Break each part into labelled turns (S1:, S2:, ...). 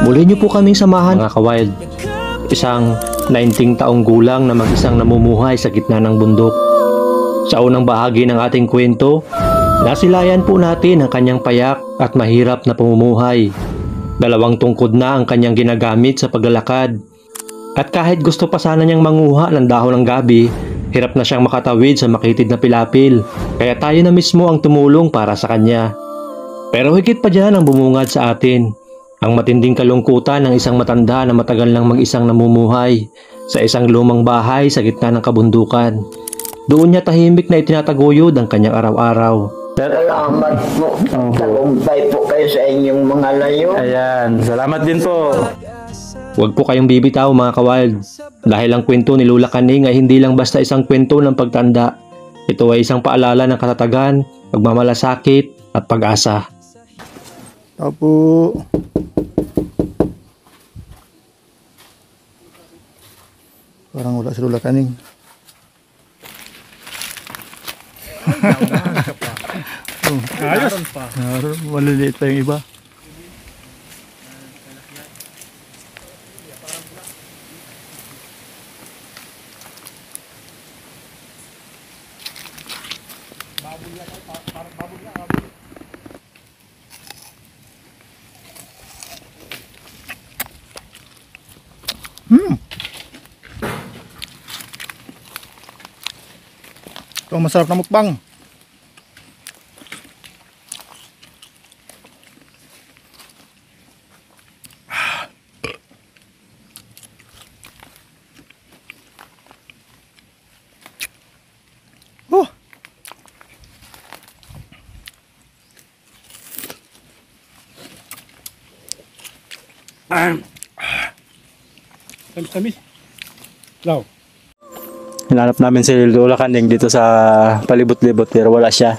S1: Muli niyo po kaming samahan mga ka-wild. Isang 19 taong gulang na mag-isang namumuhay sa gitna ng bundok. Sa unang bahagi ng ating kwento, nasilayan po natin ang kanyang payak at mahirap na pamumuhay. 2 tungkod na ang kanyang ginagamit sa paglalakad. At kahit gusto pa sana niyang manguha ng dahon ng gabi, hirap na siyang makatawid sa makitid na pilapil. Kaya tayo na mismo ang tumulong para sa kanya. Pero higit pa dyan ang bumungad sa atin. Ang matinding kalungkutan ng isang matanda na matagal nang mag-isang namumuhay sa isang lumang bahay sa gitna ng kabundukan. Doon niya tahimik na itinataguyod ang kanyang araw-araw.
S2: Salamat po. Tagumpay po kayo sa inyong mga layo.
S3: Ayan, salamat din po.
S1: Huwag po kayong bibitaw mga ka-wild. Dahil ang kwento ni Lola Kaning ay hindi lang basta isang kwento ng pagtanda. Ito ay isang paalala ng katatagan, pagmamalasakit at pag-asa.
S3: Opo. Parang wala si Lola Kaning. Ayos pa. Maliliit pa yung iba. Ito ang masarap na mukbang.
S4: Tamis. Law.
S3: Hinanap namin si Lola Kaning dito sa palibot-libot pero wala siya.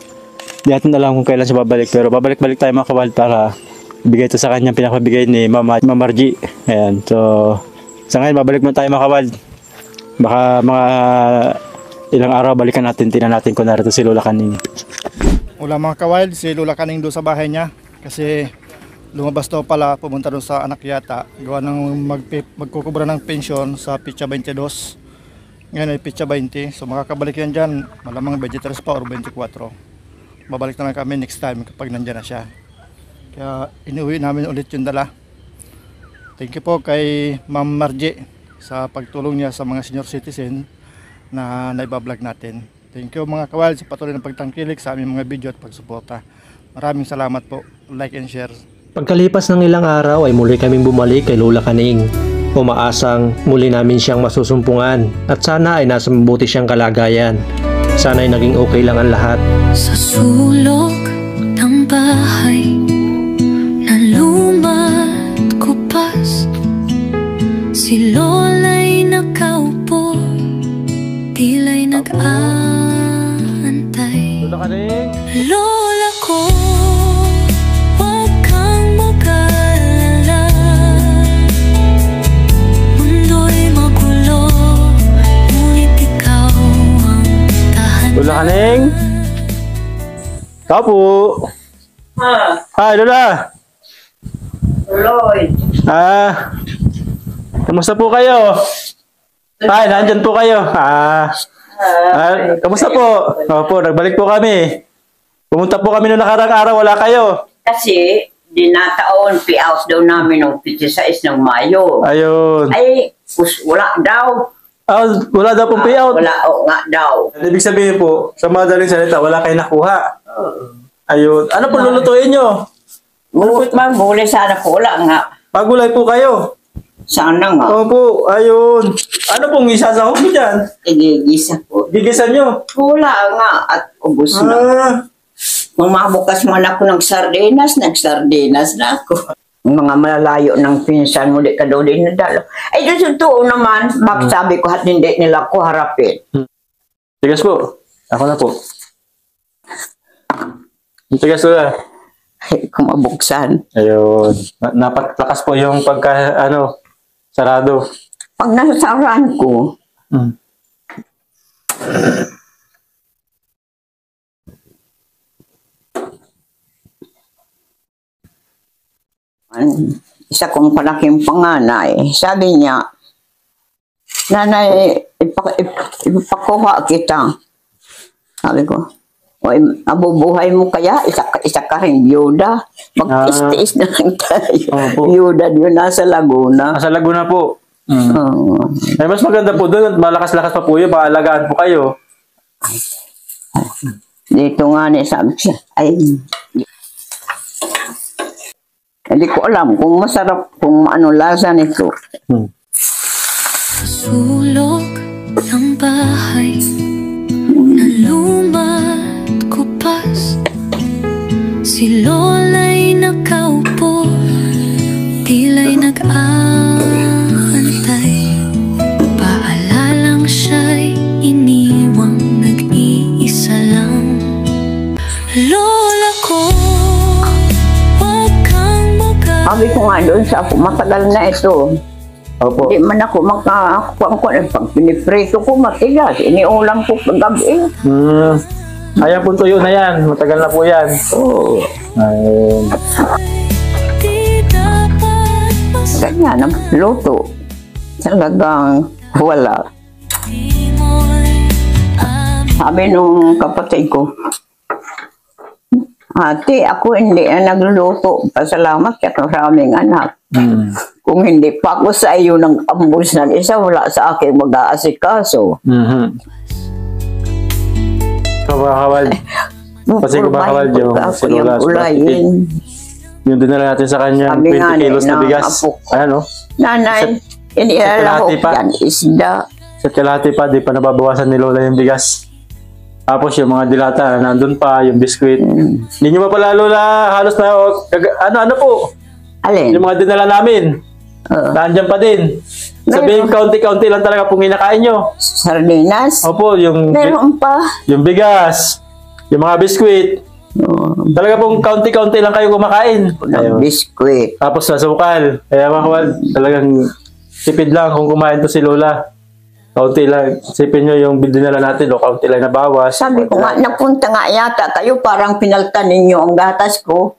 S3: Di natin alam kung kailan siya babalik pero babalik-balik tayo mga ka-wild para ibigay ito sa kanya pinakabigay ni Mama Margie. Ayan, so sa ngayon babalik muna tayo mga ka-wild. Baka mga ilang araw balikan natin, tingnan natin kung narito si Lola Kaning.
S4: Wala mga ka-wild, si Lola Kaning doon sa bahay niya kasi lumabas daw pala, pumunta doon sa anak yata, gawa ng magkukubra ng pensyon sa Pitsa 22. Ngayon ay Pitsa 20, so makakabalik yan dyan, malamang 23 pa or 24. Babalik na lang kami next time kapag nandyan na siya. Kaya inuwi namin ulit yung dala. Thank you po kay Ma'am Margie sa pagtulong niya sa mga senior citizen na naibablog natin. Thank you mga kawal sa patuloy na pagtangkilik sa aming mga video at pagsuporta. Maraming salamat po. Like and share.
S1: Pagkalipas ng ilang araw ay muli kaming bumalik kay Lola Kaning. Umaasang muli namin siyang masusumpungan at sana ay nasa mabuti siyang kalagayan. Sana ay naging okay lang ang lahat.
S5: Sa sulok ng bahay na lumat kupas, si Lola'y nakaupo, tila'y nag-aantay.
S3: Lola Kaning!
S5: Lola ko,
S3: Lola Kaning? Tao po. Hi, Lola.
S2: Lloyd.
S3: Kamusta po kayo? Hi, nandyan po kayo. Kamusta po? Opo, nagbalik po kami. Pumunta po kami noong nakarang araw, wala kayo.
S2: Kasi dinataon piaus daw namin noong 26 ng Mayo.
S3: Ayun.
S2: Ay, wala daw.
S3: Wala daw pong payout.
S2: Wala nga daw.
S3: Ibig sabihin po, sa madaling salita, wala kayo nakuha. Ayun. Ano po lulutuin nyo?
S2: Maghuli sana po, wala nga.
S3: Pagulay po kayo.
S2: Sana nga.
S3: Opo, ayun. Ano pong isasahog nyo dyan?
S2: Igigisa po.
S3: Gigisan nyo?
S2: Wala nga at ubos na. Nung mabukas man ako ng sardinas, nagsardinas na ako. Mga malalayo ng pinsan, muli ka daw din nadalo. Ay, totoo naman, bakit sabi ko at hindi nila ko harapin.
S3: Tigas po. Ako na po. Tigas po na.
S2: Ay, kumabuksan.
S3: Ayun. Napatlakas po yung pagka, sarado.
S2: Pag nasasaran ko, isa kong palaking panganay. Sabi niya, Nanay, ipakuha kita. Sabi ko, o, mabubuhay mo kaya? Isa ka rin byuda. Mag-tiis na lang tayo. Byuda yun, nasa Laguna.
S3: Nasa Laguna po. Ay, mas maganda po doon. Malakas-lakas pa po yun. Paalagaan po kayo.
S2: Dito nga ni sabi siya, ay, hindi ko alam kung masarap, kung ano lasa nito.
S5: Sulok ng bahay na lumat kupas, si Lola'y nakaupo, tila'y nag-aantay. Paalalang siya'y iniwang nag-iisa lang. Lola ko, huwag kang
S2: Sabi ko nga doon sa ako, matagal na ito.
S3: Opo.
S2: Hindi man ako makakuha ko. Pag pinipreso ko, matigas. Iniulam ko paggabi.
S3: Ayan po tuyo na yan. Matagal na po yan.
S2: Oo.
S3: Ayun.
S2: Ganyan ang luto. Talagang wala. Sabi nung kapatid ko, Ate, ako hindi nagluluto. Pasalamat ka sa aming anak. Kung hindi pa ako sa iyo ng ambus ng isa, wala sa akin mag-aasikaso.
S3: Kabakawal. Kasi kabakawal yung
S2: ulayin.
S3: Yung dinala natin sa kanya, 20 kilos na bigas. Ayan o.
S2: Nanay, inilalahok yan, isda.
S3: Sa kalahati pa, di pa nababawasan ni Lola yung bigas. Tapos yung mga dilata, nandun pa, yung biskwit. Hindi nyo pa pala, Lola, halos na, ano po?
S2: Alin?
S3: Yung mga dinala namin. Nandiyan pa din. Sabihin, kaunti-kaunti lang talaga pong kinakain nyo.
S2: Sardinas?
S3: Opo, yung...
S2: Meron pa.
S3: Yung bigas. Yung mga biskwit. Talaga pong kaunti-kaunti lang kayo kumakain.
S2: Biskwit.
S3: Tapos nasukal. Kaya mga kawal, talagang sipid lang kung kumain to si Lola. Kaunti lang. Sipin nyo yung dinala natin, o kaunti lang na bawas.
S2: Sabi ko nga, napunta nga yata kayo, parang pinaltan ninyo ang gatas ko.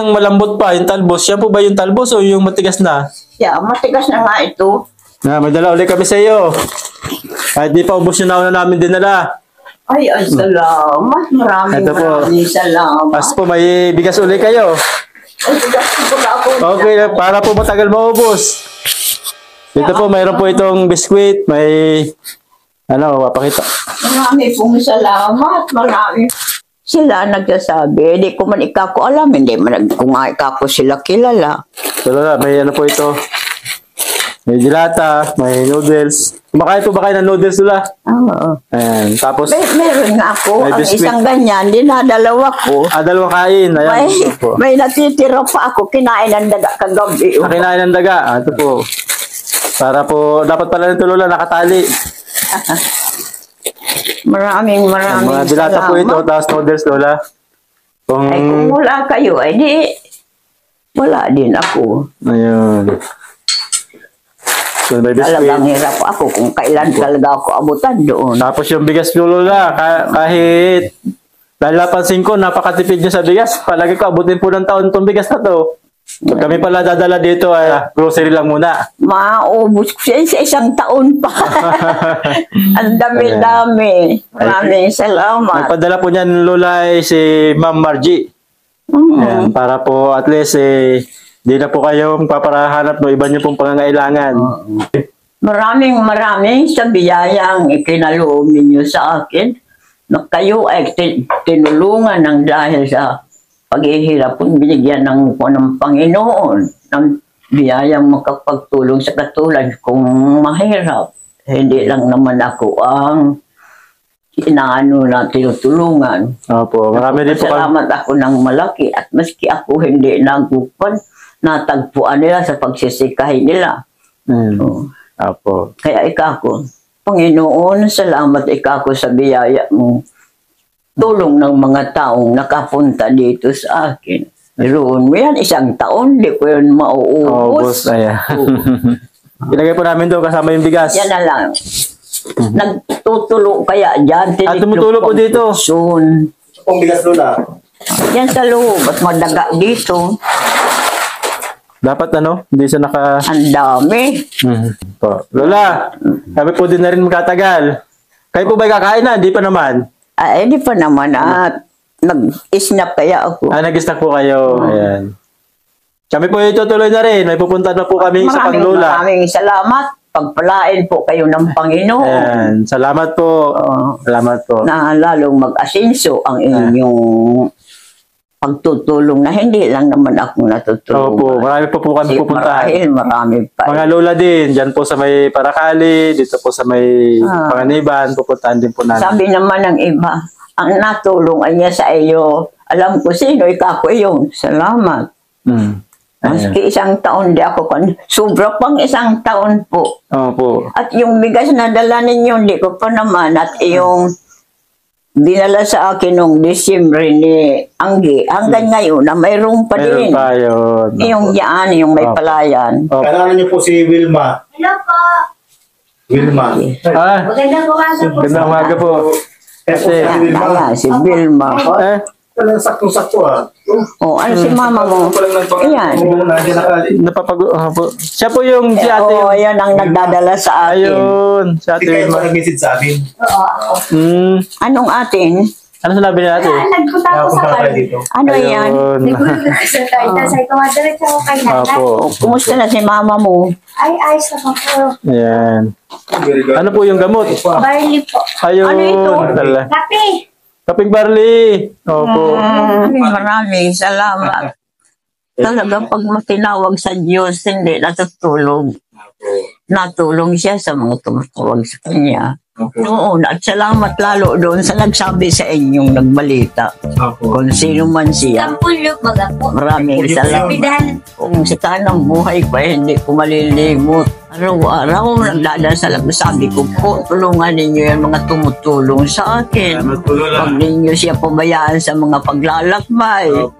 S3: Ang malambot pa, yung talbos. Yan po ba yung talbos o yung matigas na?
S2: Yeah, matigas na nga ito.
S3: May dala ulit kami sa iyo. Kahit di pa ubos yung nauna namin dinala.
S2: Ay, salamat. Maraming salamat.
S3: Pas po, may bigas ulit kayo.
S2: Ay, bigas ko ba ako?
S3: Okay, para po matagal maubos. Dito po, mayroon po itong biskwit. May, papakita.
S2: Marami pong salamat. Marami. Sila nagsasabi, hindi ko man ikako alam, hindi man kung ikako sila kilala.
S3: Pero may po ito. May dilata, may noodles. Kumakain po ba kayo ng noodles nila?
S2: Oo.
S3: Ayan, tapos...
S2: Meron nga ako. Ang isang ganyan, dinadalawa ko.
S3: Dalawang kain. Ayan,
S2: may natitira pa ako. Kinain ng daga kagabi.
S3: Kinain ng daga. Ito po. Para po, dapat pala nito Lola, nakatali.
S2: Maraming
S3: mga dilata po ito, tapos noodles Lola.
S2: Kung wala kayo, ay di, wala din ako.
S3: Ayun. So,
S2: talagang hirap ako kung kailan talaga ako abutan doon.
S3: Tapos yung bigas nyo Lola, kahit dahil napansin ko, napakatipid nyo sa bigas. Palagi ko, abutin po ng taon itong bigas na to. So, kami pala dadala dito ay grocery lang muna.
S2: Maubos ko siya sa isang taon pa. Ang dami-dami. Maraming salamat.
S3: Nagpadala po niyan Lola ay si Ma'am Margie. Ayan, para po at least di na po kayo paparahanap no iba niyo pong pangangailangan.
S2: Maraming sa biyayang ikinaloob ninyo sa akin na kayo ay tinulungan ng dahil sa paghihirap kung binigyan ng Panginoon ng biyayang makapagtulong sa katulad kung mahirap. Hindi lang naman ako ang tinutulungan.
S3: Opo, marami din po.
S2: Salamat ako ng malaki at maski ako hindi nagupan, natagpuan nila sa pagsisikahin nila.
S3: Opo.
S2: Kaya ikako, Panginoon, salamat ikako sa biyaya mo. Tulong ng mga taong nakapunta dito sa akin. Roon mo yan, isang taon, di ko yun mauubos.
S3: Ayan. Ilagay po namin doon kasama yung bigas.
S2: Yan na lang. Nagtutulo kaya dyan.
S3: At tumutulo po dito.
S4: Kung bigas Lola.
S2: Yan sa loob at madaga dito.
S3: Dapat hindi siya naka...
S2: Ang dami.
S3: Po. Lola, kami po din na rin magkatagal. Kayo po ba kakain na? Hindi pa naman.
S2: Ay, di pa naman at nag-snap kaya ako.
S3: Nag-stack po kayo. Ayan. Kami po itutuloy na rin. May pupunta na po kami sa Panglola.
S2: Maraming salamat. Pagpalain po kayo ng Panginoon.
S3: Ayan. Salamat po. Salamat po.
S2: Na lalong mag-asenso ang inyong pagtutulong na hindi lang naman ako natutulong.
S3: Opo, marami po kami pupuntahan.
S2: Marami pa.
S3: Mga lola din, dyan po sa may Paracali, dito po sa may Panganiban, pupuntahan din po namin.
S2: Sabi naman ng iba, ang natulong ay niya sa iyo. Alam ko sino, ikaw yun. Salamat. Maski isang taon di ako sobra pang isang taon po.
S3: Opo.
S2: At yung bigas na dala ninyo, hindi ko pa naman. At yung dinala sa akin nung Disyembre ni Anggi, hanggang ngayon na mayroon pa din.
S3: Mayroon pa yun.
S2: Yung yan, yung may palayan.
S6: Kailangan niyo po si Wilma.
S5: Hello po.
S6: Wilma.
S5: Magandang umaga po.
S3: Magandang umaga po.
S6: Kasi
S2: Yan, si Vilma.
S6: Talagang sakto-sakto
S2: Oh, ano si mama mo? Ayan.
S3: Siya po yung si ate.
S2: Oo, yan ang nagdadala sa akin.
S3: Ayun, si ate.
S6: Hindi kayo nag-message sa amin.
S2: Anong atin?
S3: Ano sinabi ni ate?
S5: Nagpunta ako sa
S6: Tayo
S5: kanya.
S6: dito.
S2: Ano yan?
S5: Nagulog na sa tayo. Sabi ko, madiretso ako kay nanay.
S3: Opo.
S2: Kumusta na si mama mo?
S5: Ay, ayos na po.
S3: Ayan. Ano po yung gamot?
S5: Barley po.
S3: Ayun.
S2: Ano ito?
S5: Kape.
S3: Kaping barley. Opo.
S2: Maraming salamat. Talagang pag matinawag sa Diyos, hindi natutulog. Natulong siya sa mga tumatawag sa Kanya. Noon, at salamat lalo doon sa nagsabi sa inyong nagbalita. Kung sino man siya.
S5: Kampulyo, magapo.
S2: Maraming salamat. Kung sa kanang buhay pa, hindi ko malilimot. Araw-araw, nagdadasal ako. Sabi ko po, tulungan ninyo yung mga tumutulong sa akin. Huwag ninyo siya pabayaan sa mga paglalakbay.